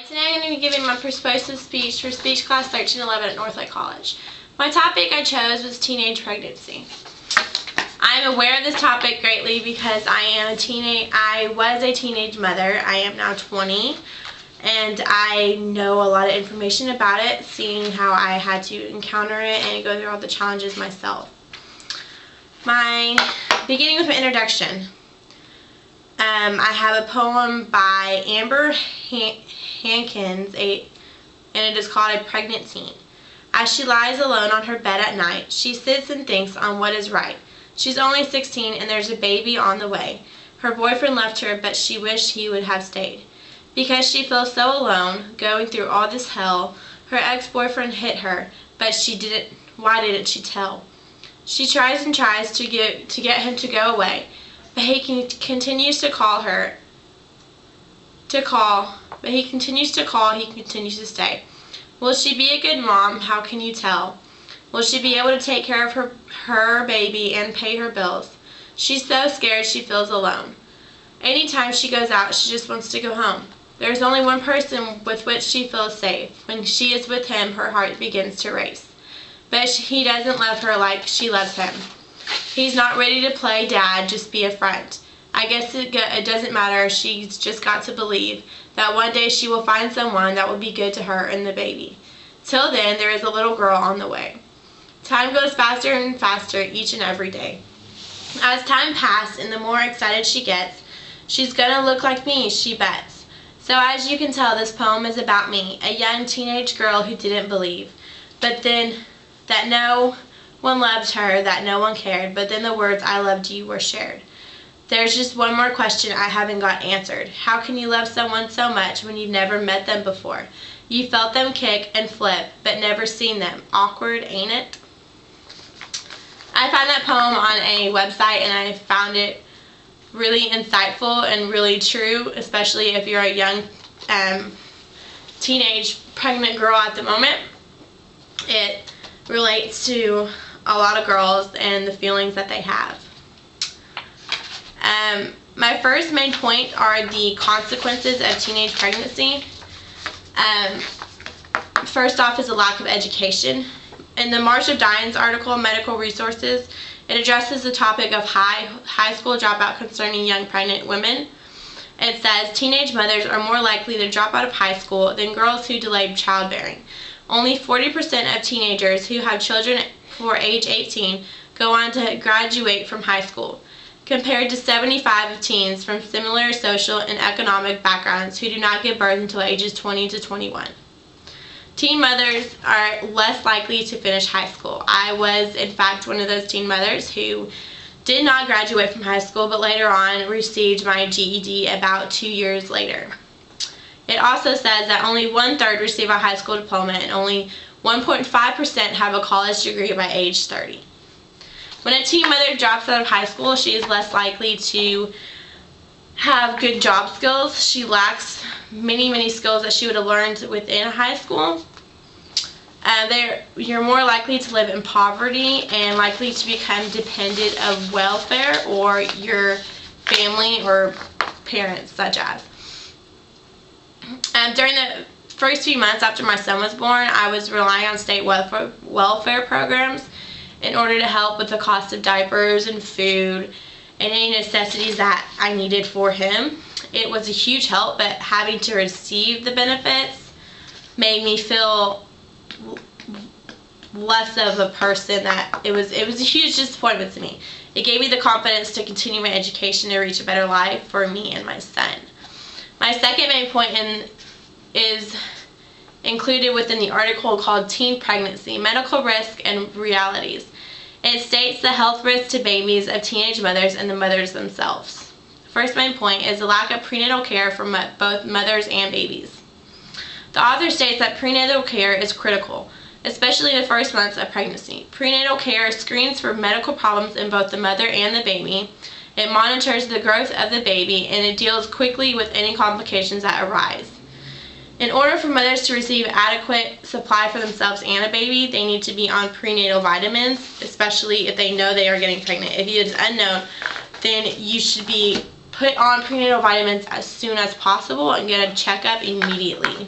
Hi, today I'm going to be giving my persuasive speech for speech class 1311 at Northlake College. My topic I chose was teenage pregnancy. I'm aware of this topic greatly because I was a teenage mother. I am now 20, and I know a lot of information about it, seeing how I had to encounter it and go through all the challenges myself. Beginning with my introduction. I have a poem by Amber Hankins, and it is called A Pregnant Teen. As she lies alone on her bed at night, she sits and thinks on what is right. She's only 16 and there's a baby on the way. Her boyfriend left her, but she wished he would have stayed. Because she feels so alone, going through all this hell, her ex-boyfriend hit her, but why didn't she tell? She tries and tries to get him to go away, but he continues to call, but he continues to stay. Will she be a good mom? How can you tell? Will she be able to take care of her baby and pay her bills? She's so scared she feels alone. Anytime she goes out, she just wants to go home. There is only one person with which she feels safe. When she is with him, her heart begins to race. But he doesn't love her like she loves him. He's not ready to play dad, just be a friend. I guess it doesn't matter. She's just got to believe that one day she will find someone that will be good to her and the baby. Till then, there is a little girl on the way. Time goes faster and faster each and every day. As time passes and the more excited she gets, she's gonna look like me, she bets. So as you can tell, this poem is about me, a young teenage girl who didn't believe, but then that no one loved her, that no one cared, but then the words "I loved you" were shared. There's just one more question I haven't got answered. How can you love someone so much when you've never met them before? You felt them kick and flip, but never seen them. Awkward, ain't it? I found that poem on a website, and I found it really insightful and really true, especially if you're a young teenage pregnant girl at the moment. It relates to a lot of girls and the feelings that they have. My first main point are the consequences of teenage pregnancy. First off is a lack of education. In the March of Dimes article, Medical Resources, it addresses the topic of high school dropout concerning young pregnant women. It says, teenage mothers are more likely to drop out of high school than girls who delayed childbearing. Only 40% of teenagers who have children for age 18 go on to graduate from high school, compared to 75% of teens from similar social and economic backgrounds who do not give birth until ages 20 to 21. Teen mothers are less likely to finish high school. I was, in fact, one of those teen mothers who did not graduate from high school, but later on received my GED about 2 years later. It also says that only 1/3 receive a high school diploma and only 1.5% have a college degree by age 30. When a teen mother drops out of high school, she is less likely to have good job skills. She lacks many skills that she would have learned within high school. You're more likely to live in poverty and likely to become dependent of welfare or your family or parents, such as. During the first few months after my son was born, I was relying on state welfare programs in order to help with the cost of diapers and food and any necessities that I needed for him. It was a huge help, but having to receive the benefits made me feel less of a person. That it was a huge disappointment to me. It gave me the confidence to continue my education to reach a better life for me and my son. My second main point is included within the article called Teen Pregnancy, Medical Risk and Realities. It states the health risks to babies of teenage mothers and the mothers themselves. First main point is the lack of prenatal care for both mothers and babies. The author states that prenatal care is critical, especially in the first months of pregnancy. Prenatal care screens for medical problems in both the mother and the baby. It monitors the growth of the baby, and it deals quickly with any complications that arise. In order for mothers to receive adequate supply for themselves and a baby, they need to be on prenatal vitamins, especially if they know they are getting pregnant. If it is unknown, then you should be put on prenatal vitamins as soon as possible and get a checkup immediately.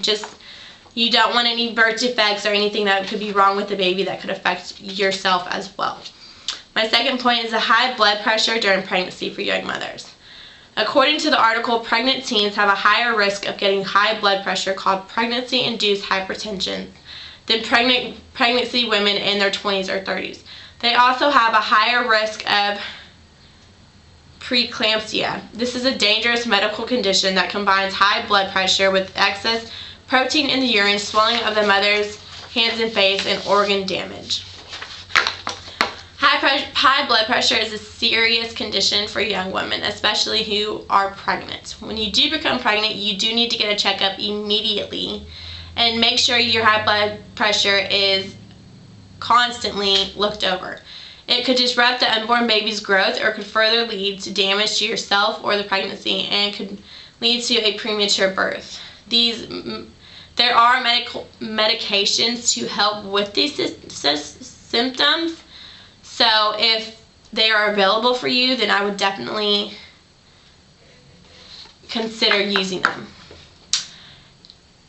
You don't want any birth defects or anything that could be wrong with the baby that could affect yourself as well. My second point is a high blood pressure during pregnancy for young mothers. According to the article, pregnant teens have a higher risk of getting high blood pressure called pregnancy-induced hypertension than pregnancy women in their 20s or 30s. They also have a higher risk of preeclampsia. This is a dangerous medical condition that combines high blood pressure with excess protein in the urine, swelling of the mother's hands and face, and organ damage. High blood pressure is a serious condition for young women, especially who are pregnant. When you do become pregnant, you do need to get a checkup immediately and make sure your high blood pressure is constantly looked over. It could disrupt the unborn baby's growth or could further lead to damage to yourself or the pregnancy and could lead to a premature birth. There are medications to help with these symptoms, so if they are available for you, then I would definitely consider using them.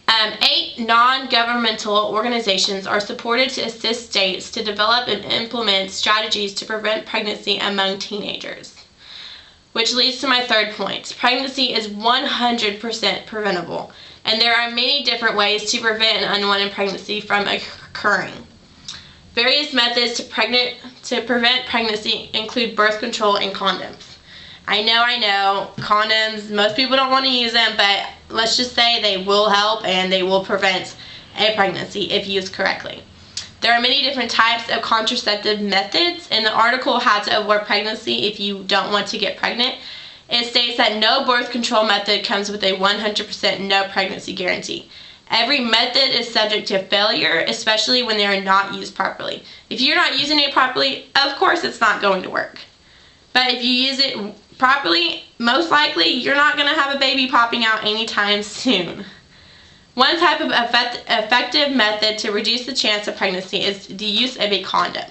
8 non-governmental organizations are supported to assist states to develop and implement strategies to prevent pregnancy among teenagers. Which leads to my third point. Pregnancy is 100% preventable, and there are many different ways to prevent an unwanted pregnancy from occurring. Various methods to prevent pregnancy include birth control and condoms. I know, condoms, most people don't want to use them, but let's just say they will help and they will prevent a pregnancy if used correctly. There are many different types of contraceptive methods, and the article How to Avoid Pregnancy If You Don't Want to Get Pregnant. It states that no birth control method comes with a 100% no pregnancy guarantee. Every method is subject to failure, especially when they are not used properly. If you're not using it properly, of course it's not going to work. But if you use it properly, most likely you're not going to have a baby popping out anytime soon. One type of effective method to reduce the chance of pregnancy is the use of a condom.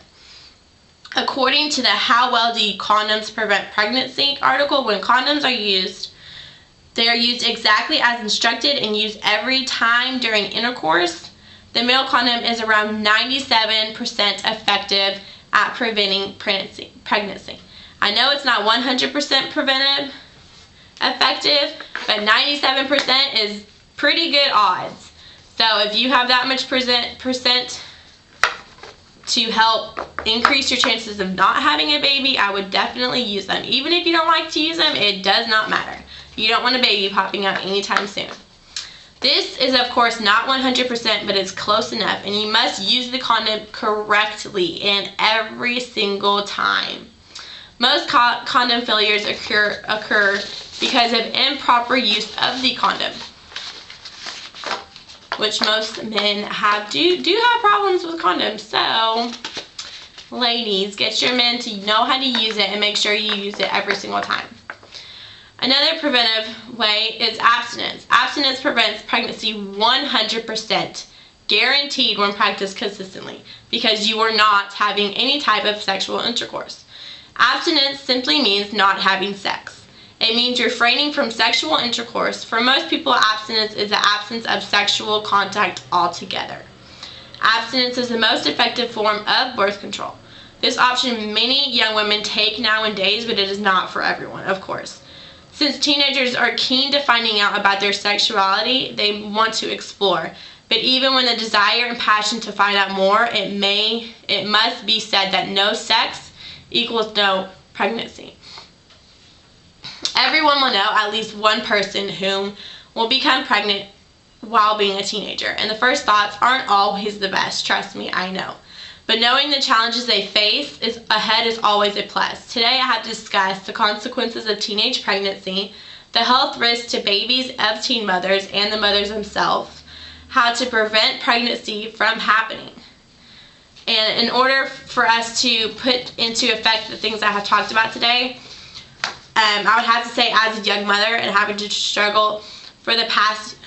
According to the How Well Do Condoms Prevent Pregnancy article, when condoms are used, they are used exactly as instructed and used every time during intercourse. The male condom is around 97% effective at preventing pregnancy. I know it's not 100% preventive effective, but 97% is pretty good odds. So if you have that much percent to help increase your chances of not having a baby, I would definitely use them. Even if you don't like to use them, it does not matter. You don't want a baby popping out anytime soon. This is of course not 100%, but it's close enough, and you must use the condom correctly and every single time. Most condom failures occur because of improper use of the condom, which most men do have problems with condoms. So, ladies, get your men to know how to use it and make sure you use it every single time. Another preventive way is abstinence. Abstinence prevents pregnancy 100%, guaranteed when practiced consistently, because you are not having any type of sexual intercourse. Abstinence simply means not having sex. It means refraining from sexual intercourse. For most people, abstinence is the absence of sexual contact altogether. Abstinence is the most effective form of birth control. This option many young women take nowadays, but it is not for everyone, of course. Since teenagers are keen to finding out about their sexuality, they want to explore. But even when the desire and passion to find out more, it must be said that no sex equals no pregnancy. Everyone will know at least one person whom will become pregnant while being a teenager, and the first thoughts aren't always the best, trust me, I know. But knowing the challenges they face ahead is always a plus. Today I have discussed the consequences of teenage pregnancy, the health risks to babies of teen mothers and the mothers themselves, how to prevent pregnancy from happening. And in order for us to put into effect the things I have talked about today, I would have to say, as a young mother and having to struggle for the past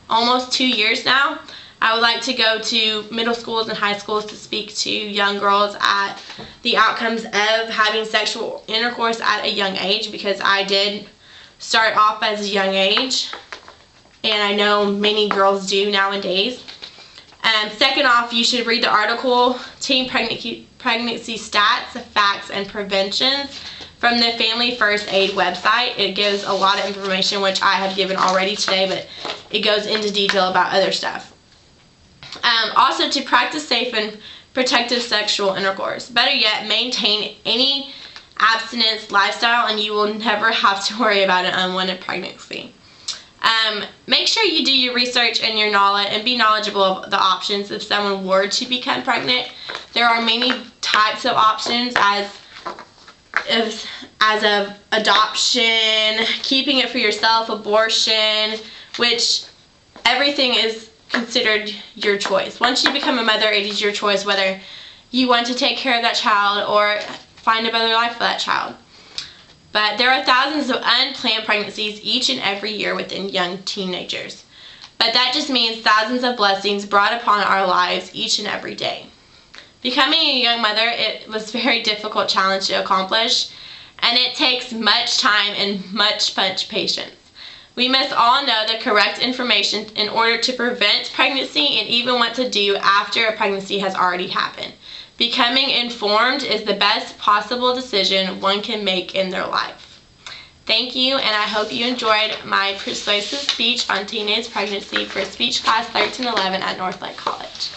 almost 2 years now, I would like to go to middle schools and high schools to speak to young girls at the outcomes of having sexual intercourse at a young age, because I did start off as a young age, and I know many girls do nowadays. Second off, you should read the article, Teen Pregnancy Stats, Facts, and Preventions from the Family First Aid website. It gives a lot of information, which I have given already today, but it goes into detail about other stuff. Also, to practice safe and protective sexual intercourse. Better yet, maintain any abstinence lifestyle and you will never have to worry about an unwanted pregnancy. Make sure you do your research and your knowledge and be knowledgeable of the options if someone were to become pregnant. There are many types of options as of adoption, keeping it for yourself, abortion, which everything is considered your choice. Once you become a mother, it is your choice whether you want to take care of that child or find a better life for that child. But there are thousands of unplanned pregnancies each and every year within young teenagers. But that just means thousands of blessings brought upon our lives each and every day. Becoming a young mother, it was a very difficult challenge to accomplish, and it takes much time and much patience. We must all know the correct information in order to prevent pregnancy and even what to do after a pregnancy has already happened. Becoming informed is the best possible decision one can make in their life. Thank you, and I hope you enjoyed my persuasive speech on teenage pregnancy for speech class 1311 at Northlake College.